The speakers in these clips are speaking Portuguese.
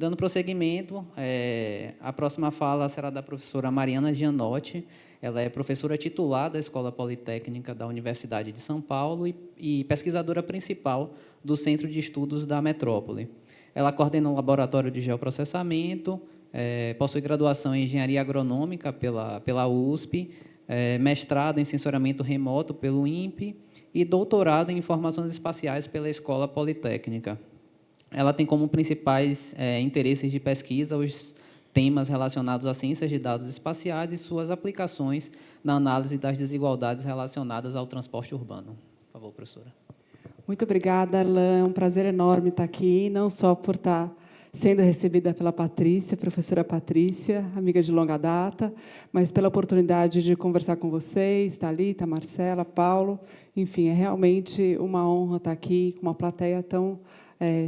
Dando prosseguimento, a próxima fala será da professora Mariana Gianotti. Ela é professora titular da Escola Politécnica da Universidade de São Paulo e pesquisadora principal do Centro de Estudos da Metrópole. Ela coordena o Laboratório de Geoprocessamento, possui graduação em Engenharia Agronômica pela USP, mestrado em Sensoriamento Remoto pelo INPE e doutorado em Informações Espaciais pela Escola Politécnica. Ela tem como principais interesses de pesquisa os temas relacionados a ciências de dados espaciais e suas aplicações na análise das desigualdades relacionadas ao transporte urbano. Por favor, professora. Muito obrigada, Alain. É um prazer enorme estar aqui, não só por estar sendo recebida pela Patrícia, professora Patrícia, amiga de longa data, mas pela oportunidade de conversar com vocês, Thalita, Marcela, Paulo. Enfim, é realmente uma honra estar aqui com uma plateia tão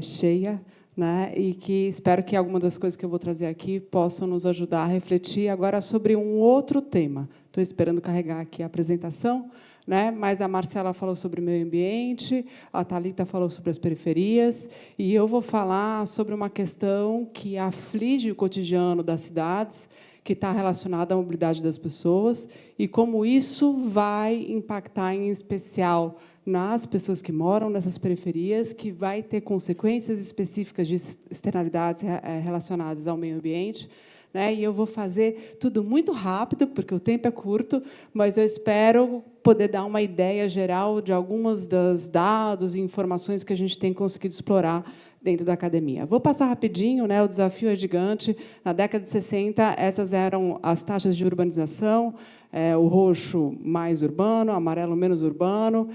cheia, né? E que espero que alguma das coisas que eu vou trazer aqui possam nos ajudar a refletir agora sobre um outro tema. Estou esperando carregar aqui a apresentação, né? Mas a Marcela falou sobre o meio ambiente, a Thalita falou sobre as periferias, e eu vou falar sobre uma questão que aflige o cotidiano das cidades, que está relacionada à mobilidade das pessoas, e como isso vai impactar, em especial, nas pessoas que moram nessas periferias, que vai ter consequências específicas de externalidades relacionadas ao meio ambiente, né? E eu vou fazer tudo muito rápido, porque o tempo é curto, mas eu espero poder dar uma ideia geral de algumas dos dados e informações que a gente tem conseguido explorar dentro da academia. Vou passar rapidinho, né? O desafio é gigante. Na década de 60, essas eram as taxas de urbanização, o roxo mais urbano, amarelo menos urbano,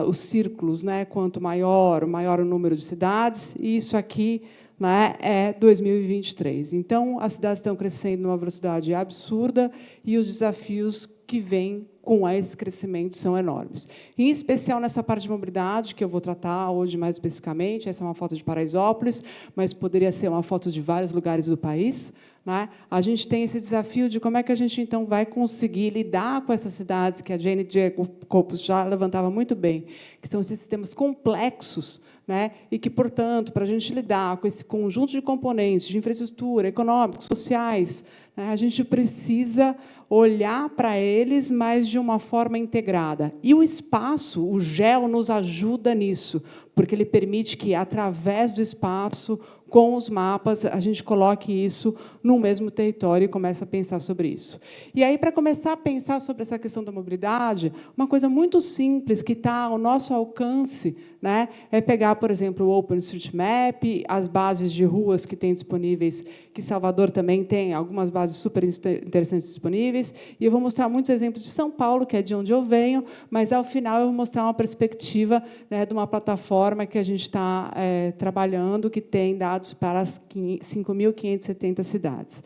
os círculos, né? Quanto maior o número de cidades, e isso aqui, né, é 2023. Então, as cidades estão crescendo numa velocidade absurda e os desafios que vêm com esse crescimento são enormes. Em especial nessa parte de mobilidade, que eu vou tratar hoje mais especificamente. Essa é uma foto de Paraisópolis, mas poderia ser uma foto de vários lugares do país, né? A gente tem esse desafio de como é que a gente, então, vai conseguir lidar com essas cidades que a Jane Jacobs já levantava muito bem, que são esses sistemas complexos, né? E que, portanto, para a gente lidar com esse conjunto de componentes de infraestrutura, econômicos, sociais, né, a gente precisa olhar para eles, mas de uma forma integrada. E o espaço, o GEO, nos ajuda nisso, porque ele permite que, através do espaço, com os mapas, a gente coloque isso no mesmo território e comece a pensar sobre isso. E aí, para começar a pensar sobre essa questão da mobilidade, uma coisa muito simples que está ao nosso alcance, né, é pegar, por exemplo, o OpenStreetMap, as bases de ruas que tem disponíveis, que Salvador também tem algumas bases super interessantes disponíveis, e eu vou mostrar muitos exemplos de São Paulo, que é de onde eu venho, mas, ao final, eu vou mostrar uma perspectiva, né, de uma plataforma que a gente está trabalhando, que tem dados para as 5.570 cidades.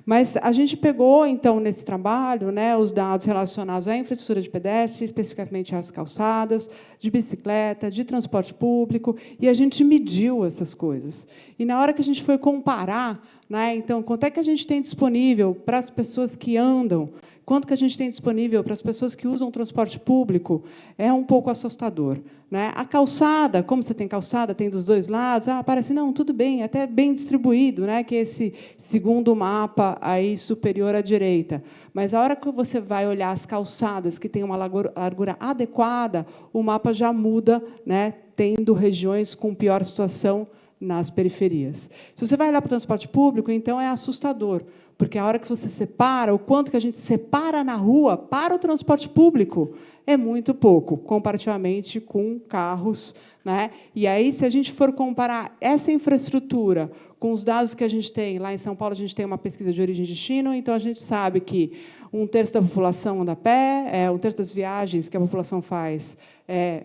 Mas a gente pegou, então, nesse trabalho, né, os dados relacionados à infraestrutura de pedestre, especificamente às calçadas, de bicicleta, de transporte público, e a gente mediu essas coisas. E, na hora que a gente foi comparar, né, então, quanto é que a gente tem disponível para as pessoas que andam, quanto que a gente tem disponível para as pessoas que usam transporte público, é um pouco assustador, né? A calçada, como você tem calçada, tem dos dois lados, parece, não, tudo bem, até bem distribuído, né? Que é esse segundo mapa aí superior à direita. Mas, a hora que você vai olhar as calçadas, que têm uma largura adequada, o mapa já muda, né? Tendo regiões com pior situação nas periferias. Se você vai olhar para o transporte público, então, é assustador, porque a hora que você separa, o quanto que a gente separa na rua para o transporte público é muito pouco, comparativamente com carros, né? E aí, se a gente for comparar essa infraestrutura com os dados que a gente tem, lá em São Paulo, a gente tem uma pesquisa de origem e destino, então a gente sabe que 1/3 da população anda a pé, 1/3 das viagens que a população faz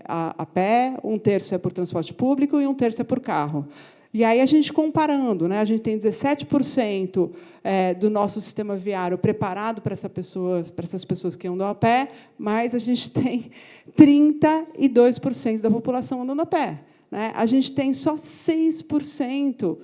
a pé, 1/3 é por transporte público e 1/3 é por carro. E aí, a gente comparando, né, a gente tem 17% do nosso sistema viário preparado para essas pessoas que andam a pé, mas a gente tem 32% da população andando a pé, né? A gente tem só 6%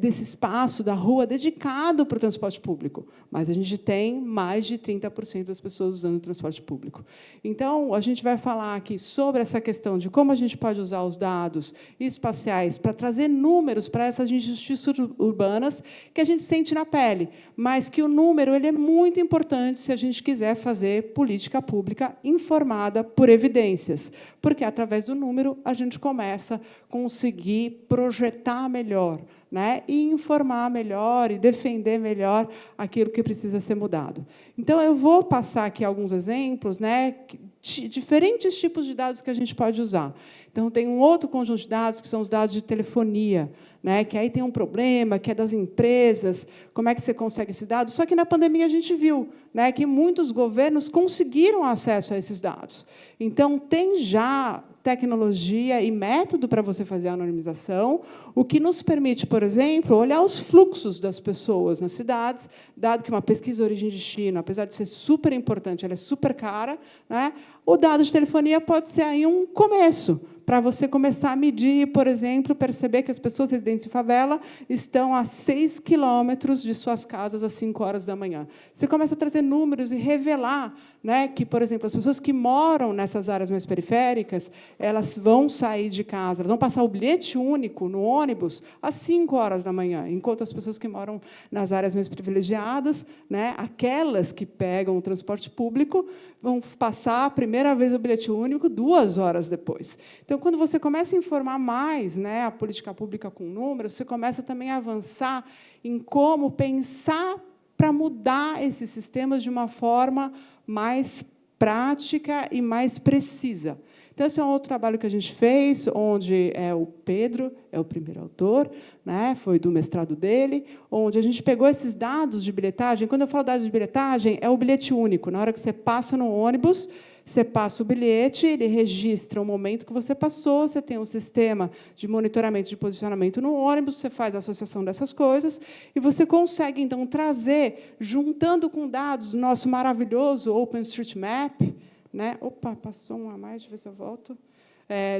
desse espaço da rua dedicado para o transporte público, mas a gente tem mais de 30% das pessoas usando o transporte público. Então, a gente vai falar aqui sobre essa questão de como a gente pode usar os dados espaciais para trazer números para essas injustiças urbanas que a gente sente na pele, mas que o número ele é muito importante se a gente quiser fazer política pública informada por evidências, porque, através do número, a gente começa a conseguir projetar melhor, né, e informar melhor e defender melhor aquilo que precisa ser mudado. Então, eu vou passar aqui alguns exemplos, né, de diferentes tipos de dados que a gente pode usar. Então, tem um outro conjunto de dados, que são os dados de telefonia, né, que aí tem um problema, que é das empresas, como é que você consegue esse dado? Só que, na pandemia, a gente viu, né, que muitos governos conseguiram acesso a esses dados. Então, tem já tecnologia e método para você fazer a anonimização, o que nos permite, por exemplo, olhar os fluxos das pessoas nas cidades, dado que uma pesquisa origem e destino, apesar de ser super importante, ela é super cara, né? O dado de telefonia pode ser aí um começo, para você começar a medir, por exemplo, perceber que as pessoas residentes em favela estão a 6 quilômetros de suas casas às 5 horas da manhã. Você começa a trazer números e revelar, né, que, por exemplo, as pessoas que moram nessas áreas mais periféricas, elas vão sair de casa, elas vão passar o bilhete único no ônibus às 5 horas da manhã, enquanto as pessoas que moram nas áreas mais privilegiadas, né, aquelas que pegam o transporte público, vão passar a primeira vez o bilhete único 2 horas depois. Então, quando você começa a informar mais, né, a política pública com números, você começa também a avançar em como pensar para mudar esses sistemas de uma forma mais prática e mais precisa. Então, esse é um outro trabalho que a gente fez, onde o Pedro é o primeiro autor, né, foi do mestrado dele, onde a gente pegou esses dados de bilhetagem. Quando eu falo dados de bilhetagem, é o bilhete único. Na hora que você passa no ônibus, você passa o bilhete, ele registra o momento que você passou, você tem um sistema de monitoramento de posicionamento no ônibus, você faz a associação dessas coisas, e você consegue, então, trazer, juntando com dados do nosso maravilhoso OpenStreetMap, né? Opa, passou um a mais, deixa eu ver se eu volto.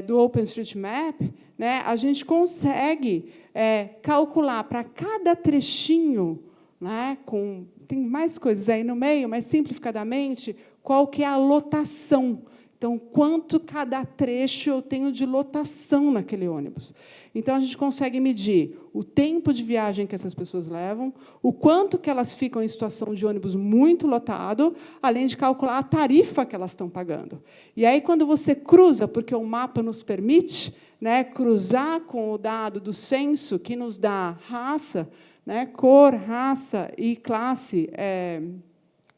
Do OpenStreetMap, né? A gente consegue calcular para cada trechinho, né? Tem mais coisas aí no meio, mas, simplificadamente, qual que é a lotação. Então, quanto cada trecho eu tenho de lotação naquele ônibus. Então, a gente consegue medir o tempo de viagem que essas pessoas levam, o quanto que elas ficam em situação de ônibus muito lotado, além de calcular a tarifa que elas estão pagando. E aí, quando você cruza, porque o mapa nos permite, né, cruzar com o dado do censo, que nos dá raça, né, cor, raça e classe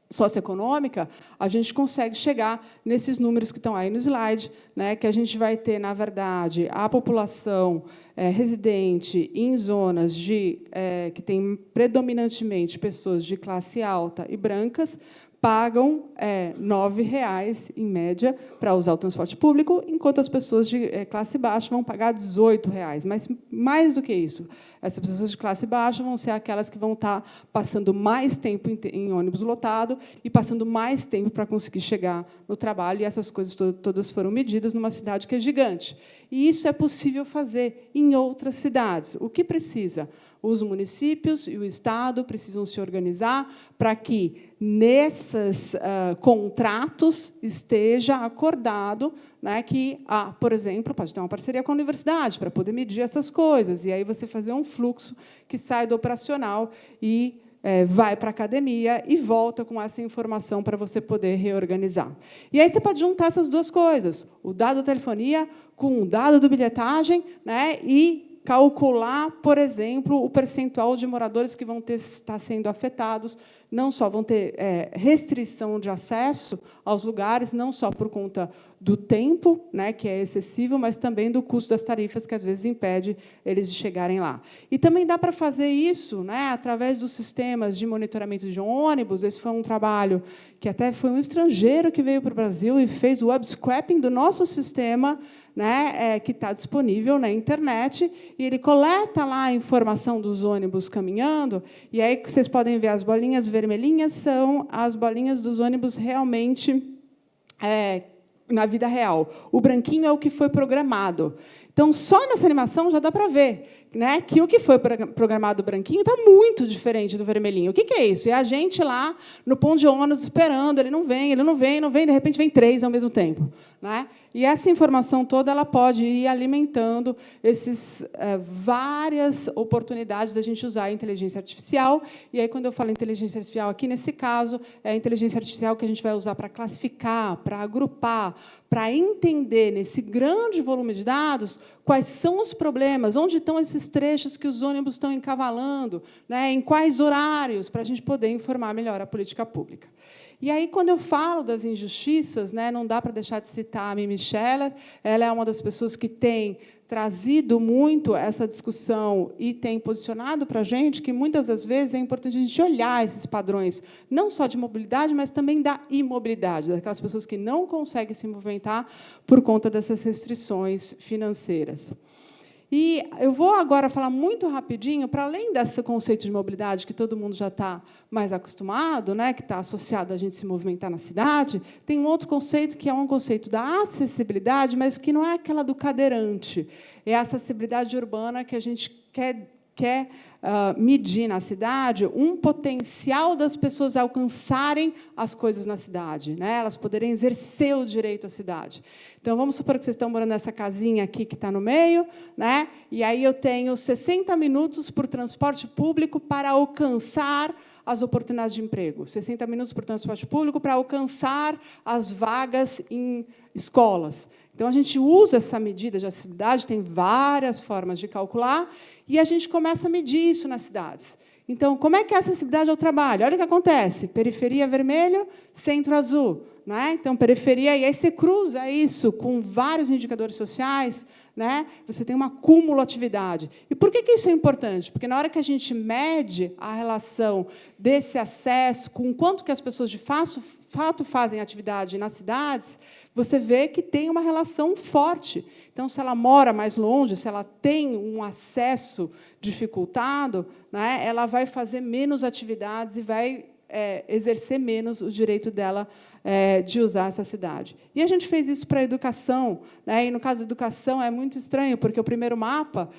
socioeconômica, a gente consegue chegar nesses números que estão aí no slide, né, que a gente vai ter, na verdade, a população residente em zonas que tem predominantemente pessoas de classe alta e brancas, pagam R$ 9,00, em média, para usar o transporte público, enquanto as pessoas de classe baixa vão pagar R$ 18,00. Mas, mais do que isso, essas pessoas de classe baixa vão ser aquelas que vão estar passando mais tempo em ônibus lotado e passando mais tempo para conseguir chegar no trabalho, e essas coisas todas foram medidas numa cidade que é gigante. E isso é possível fazer em outras cidades. O que precisa? Os municípios e o Estado precisam se organizar para que, nesses contratos, esteja acordado, né, que, por exemplo, pode ter uma parceria com a universidade para poder medir essas coisas, e aí você fazer um fluxo que sai do operacional e vai para a academia e volta com essa informação para você poder reorganizar. E aí você pode juntar essas duas coisas, o dado da telefonia com o dado do bilhetagem, né, e calcular, por exemplo, o percentual de moradores que vão estar sendo afetados, não só vão ter restrição de acesso aos lugares, não só por conta do tempo, né, que é excessivo, mas também do custo das tarifas, que, às vezes, impede eles de chegarem lá. E também dá para fazer isso, né, através dos sistemas de monitoramento de ônibus. Esse foi um trabalho que até foi um estrangeiro que veio para o Brasil e fez o web scraping do nosso sistema, né, que está disponível na internet, e ele coleta lá a informação dos ônibus caminhando, e aí vocês podem ver as bolinhas vermelhinhas são as bolinhas dos ônibus realmente na vida real. O branquinho é o que foi programado. Então, só nessa animação já dá para ver, né, que o que foi programado branquinho está muito diferente do vermelhinho. O que é isso? É a gente lá no ponto de ônibus esperando, ele não vem, de repente vem 3 ao mesmo tempo, né? E essa informação toda ela pode ir alimentando esses várias oportunidades da gente usar a inteligência artificial. E aí, quando eu falo inteligência artificial aqui, nesse caso, é a inteligência artificial que a gente vai usar para classificar, para agrupar, para entender, nesse grande volume de dados, quais são os problemas, onde estão esses trechos que os ônibus estão encavalando, né, em quais horários, para a gente poder informar melhor a política pública. E aí, quando eu falo das injustiças, né, não dá para deixar de citar a Mimi Scheller. Ela é uma das pessoas que tem trazido muito essa discussão e tem posicionado para a gente que, muitas das vezes, é importante a gente olhar esses padrões, não só de mobilidade, mas também da imobilidade, daquelas pessoas que não conseguem se movimentar por conta dessas restrições financeiras. E eu vou agora falar muito rapidinho, para além desse conceito de mobilidade, que todo mundo já está mais acostumado, né, que está associado a gente se movimentar na cidade, tem um outro conceito, que é um conceito da acessibilidade, mas que não é aquela do cadeirante. É a acessibilidade urbana que a gente quer medir na cidade, um potencial das pessoas alcançarem as coisas na cidade, né? Elas poderem exercer o direito à cidade. Então, vamos supor que vocês estão morando nessa casinha aqui que está no meio, né? E aí eu tenho 60 minutos por transporte público para alcançar as oportunidades de emprego, 60 minutos por transporte público para alcançar as vagas em escolas. Então, a gente usa essa medida de acessibilidade, tem várias formas de calcular, e a gente começa a medir isso nas cidades. Então, como é que é a acessibilidade ao trabalho? Olha o que acontece. Periferia vermelho, centro azul. Né? Então, periferia, e aí você cruza isso com vários indicadores sociais, né? Você tem uma cumulatividade. E por que isso é importante? Porque, na hora que a gente mede a relação desse acesso com quanto que as pessoas, de fato, fazem atividade nas cidades, você vê que tem uma relação forte. Então, se ela mora mais longe, se ela tem um acesso dificultado, né, ela vai fazer menos atividades e vai exercer menos o direito dela de usar essa cidade. E a gente fez isso para a educação, né? E, no caso da educação, é muito estranho, porque o primeiro mapa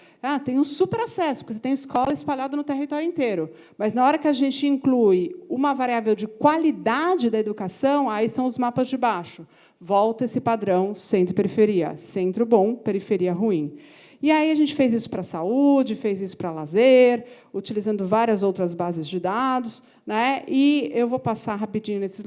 tem um super acesso, porque você tem escola espalhada no território inteiro. Mas, na hora que a gente inclui uma variável de qualidade da educação, aí são os mapas de baixo. Volta esse padrão centro e periferia. Centro bom, periferia ruim. E aí a gente fez isso para a saúde, fez isso para lazer, utilizando várias outras bases de dados, né? E eu vou passar rapidinho nesse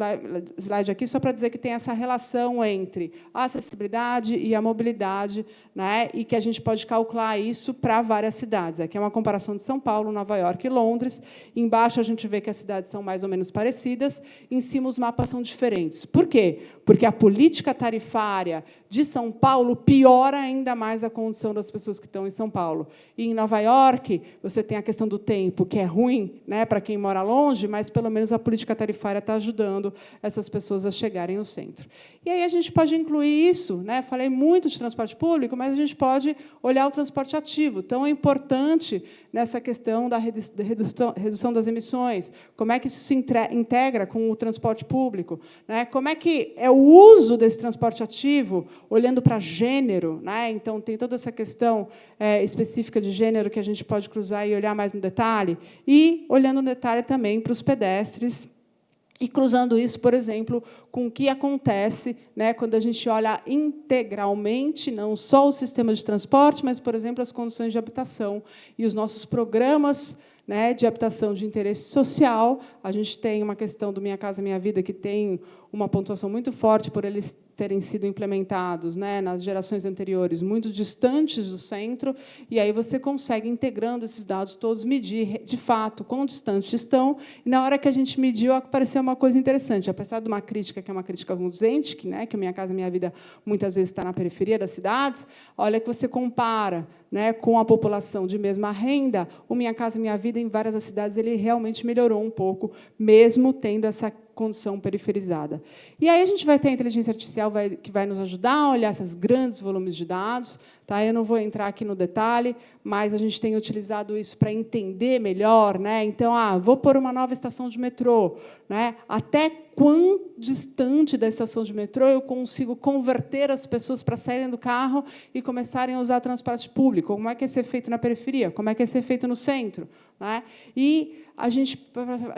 slide aqui, só para dizer que tem essa relação entre a acessibilidade e a mobilidade, né? E que a gente pode calcular isso para várias cidades. Aqui é uma comparação de São Paulo, Nova York e Londres. Embaixo a gente vê que as cidades são mais ou menos parecidas, em cima os mapas são diferentes. Por quê? Porque a política tarifária de São Paulo piora ainda mais a condição das pessoas que estão em São Paulo. E, em Nova York, você tem a questão do tempo, que é ruim, né, para quem mora longe, mas, pelo menos, a política tarifária está ajudando essas pessoas a chegarem ao centro. E aí a gente pode incluir isso, né? Falei muito de transporte público, mas a gente pode olhar o transporte ativo. Tão importante nessa questão da redução das emissões. Como é que isso se integra com o transporte público? Né? Como é que é o uso desse transporte ativo, olhando para gênero? Né? Então, tem toda essa questão específica de gênero que a gente pode cruzar e olhar mais no detalhe. E, olhando no detalhe também para os pedestres, e cruzando isso, por exemplo, com o que acontece, né, quando a gente olha integralmente, não só o sistema de transporte, mas, por exemplo, as condições de habitação e os nossos programas, né, de habitação de interesse social. A gente tem uma questão do Minha Casa Minha Vida, que tem uma pontuação muito forte por eles terem sido implementados, né, nas gerações anteriores, muito distantes do centro, e aí você consegue, integrando esses dados todos, medir, de fato, quão distantes estão. E, na hora que a gente mediu, apareceu uma coisa interessante. Apesar de uma crítica, que é uma crítica conduzente, que o Minha Casa Minha Vida, muitas vezes, está na periferia das cidades, olha que você compara, né, com a população de mesma renda, o Minha Casa Minha Vida, em várias das cidades, ele realmente melhorou um pouco, mesmo tendo essa condição periferizada. E aí a gente vai ter a inteligência artificial que vai nos ajudar a olhar esses grandes volumes de dados, Tá? Eu não vou entrar aqui no detalhe, mas a gente tem utilizado isso para entender melhor. Né? Então, vou pôr uma nova estação de metrô. Né? Até quão distante da estação de metrô eu consigo converter as pessoas para saírem do carro e começarem a usar transporte público? Como é que é ser feito na periferia? Como é que é ser feito no centro? Né? E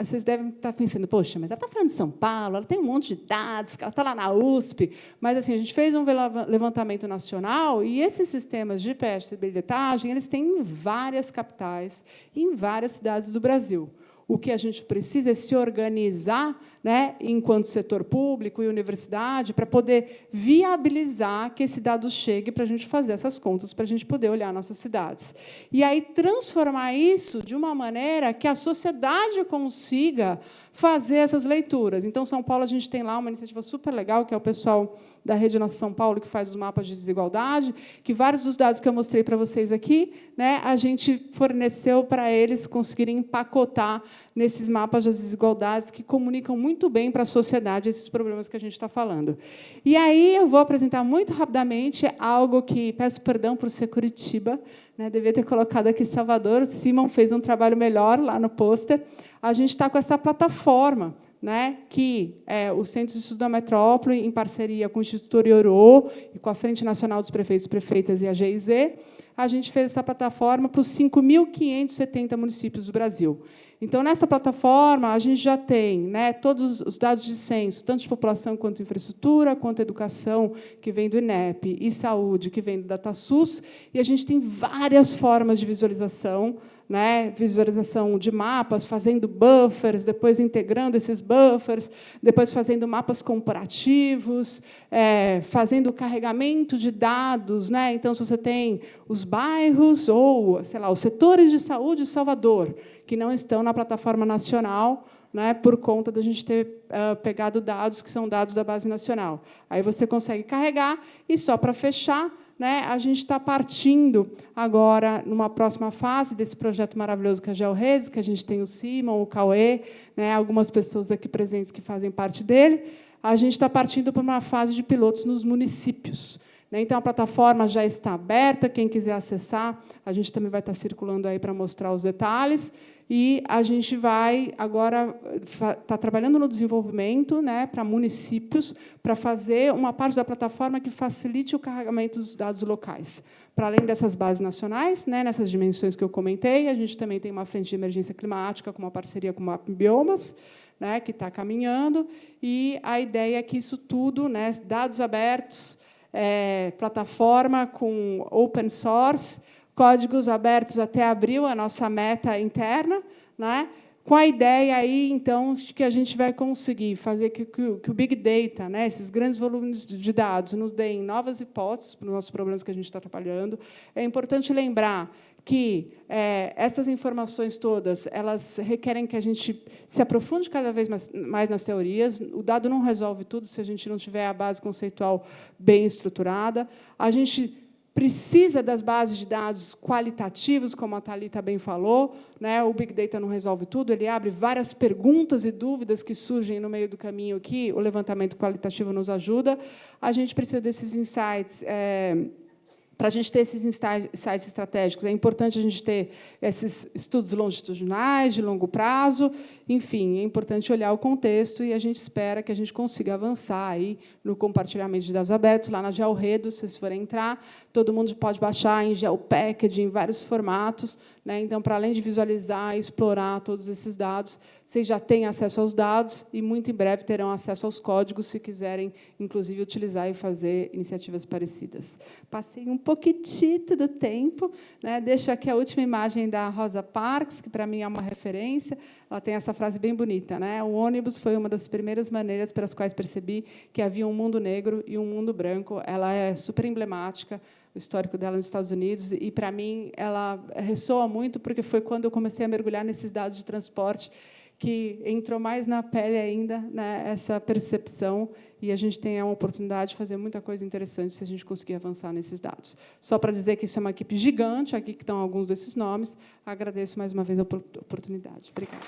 vocês devem estar pensando, poxa, mas ela está falando de São Paulo, ela tem um monte de dados, ela está lá na USP, mas assim, a gente fez um levantamento nacional e esses sistemas de GPS e bilhetagem, eles têm em várias capitais, em várias cidades do Brasil. O que a gente precisa é se organizar, né, enquanto setor público e universidade, para poder viabilizar que esse dado chegue para a gente fazer essas contas, para a gente poder olhar nossas cidades. E aí transformar isso de uma maneira que a sociedade consiga fazer essas leituras. Então, São Paulo, a gente tem lá uma iniciativa super legal, que é o pessoal da Rede Nossa São Paulo, que faz os mapas de desigualdade, que vários dos dados que eu mostrei para vocês aqui, né, a gente forneceu para eles conseguirem empacotar nesses mapas das desigualdades que comunicam muito bem para a sociedade esses problemas que a gente está falando. E aí eu vou apresentar muito rapidamente algo que, peço perdão por ser Curitiba, né, devia ter colocado aqui Salvador, o Simon fez um trabalho melhor lá no pôster. A gente está com essa plataforma, né, que é o Centro de Estudos da Metrópole, em parceria com o Instituto Oriorô e com a Frente Nacional dos Prefeitos e Prefeitas e a GIZ, a gente fez essa plataforma para os 5.570 municípios do Brasil. Então, nessa plataforma, a gente já tem, né, todos os dados de censo, tanto de população quanto infraestrutura, quanto educação, que vem do INEP, e saúde, que vem do DataSUS, e a gente tem várias formas de visualização, né, visualização de mapas, fazendo buffers, depois integrando esses buffers, depois fazendo mapas comparativos, fazendo carregamento de dados. Né? Então, se você tem os bairros ou, sei lá, os setores de saúde de Salvador, que não estão na plataforma nacional, né, por conta da gente ter pegado dados que são dados da base nacional. Aí você consegue carregar, e só para fechar, né, a gente está partindo agora, numa próxima fase desse projeto maravilhoso que é a GeoRedes, que a gente tem o Simon, o Cauê, né, algumas pessoas aqui presentes que fazem parte dele. A gente está partindo para uma fase de pilotos nos municípios. Né? Então, a plataforma já está aberta, quem quiser acessar, a gente também vai estar circulando aí para mostrar os detalhes. E a gente vai, agora, está trabalhando no desenvolvimento, né, para municípios, para fazer uma parte da plataforma que facilite o carregamento dos dados locais. Para além dessas bases nacionais, né, nessas dimensões que eu comentei, a gente também tem uma frente de emergência climática com uma parceria com o Map Biomas, né, que está caminhando, e a ideia é que isso tudo, né, dados abertos, plataforma com open source, códigos abertos até abril, a nossa meta interna, né? Com a ideia aí, então, de que a gente vai conseguir fazer que o Big Data, né, esses grandes volumes de dados, nos deem novas hipóteses para os nossos problemas que a gente está trabalhando. É importante lembrar que essas informações todas, elas requerem que a gente se aprofunde cada vez mais nas teorias. O dado não resolve tudo se a gente não tiver a base conceitual bem estruturada. A gente precisa das bases de dados qualitativos, como a Thalita bem falou. Né? O Big Data não resolve tudo, ele abre várias perguntas e dúvidas que surgem no meio do caminho que o levantamento qualitativo nos ajuda. A gente precisa desses insights. Para a gente ter esses insights estratégicos, é importante a gente ter esses estudos longitudinais, de longo prazo. Enfim, é importante olhar o contexto, e a gente espera que a gente consiga avançar aí no compartilhamento de dados abertos. Lá na GeoRedos, se vocês forem entrar, todo mundo pode baixar em GeoPackage, em vários formatos. Né? Então, para além de visualizar e explorar todos esses dados, vocês já têm acesso aos dados e, muito em breve, terão acesso aos códigos, se quiserem, inclusive, utilizar e fazer iniciativas parecidas. Passei um pouquitito do tempo. Né? Deixo aqui a última imagem da Rosa Parks, que, para mim, é uma referência. Ela tem essa frase bem bonita. Né? O ônibus foi uma das primeiras maneiras pelas quais percebi que havia um mundo negro e um mundo branco. Ela é super emblemática, o histórico dela nos Estados Unidos, e, para mim, ela ressoa muito, porque foi quando eu comecei a mergulhar nesses dados de transporte que entrou mais na pele ainda, né, essa percepção, e a gente tem a oportunidade de fazer muita coisa interessante se a gente conseguir avançar nesses dados. Só para dizer que isso é uma equipe gigante, aqui que estão alguns desses nomes. Agradeço mais uma vez a oportunidade. Obrigada.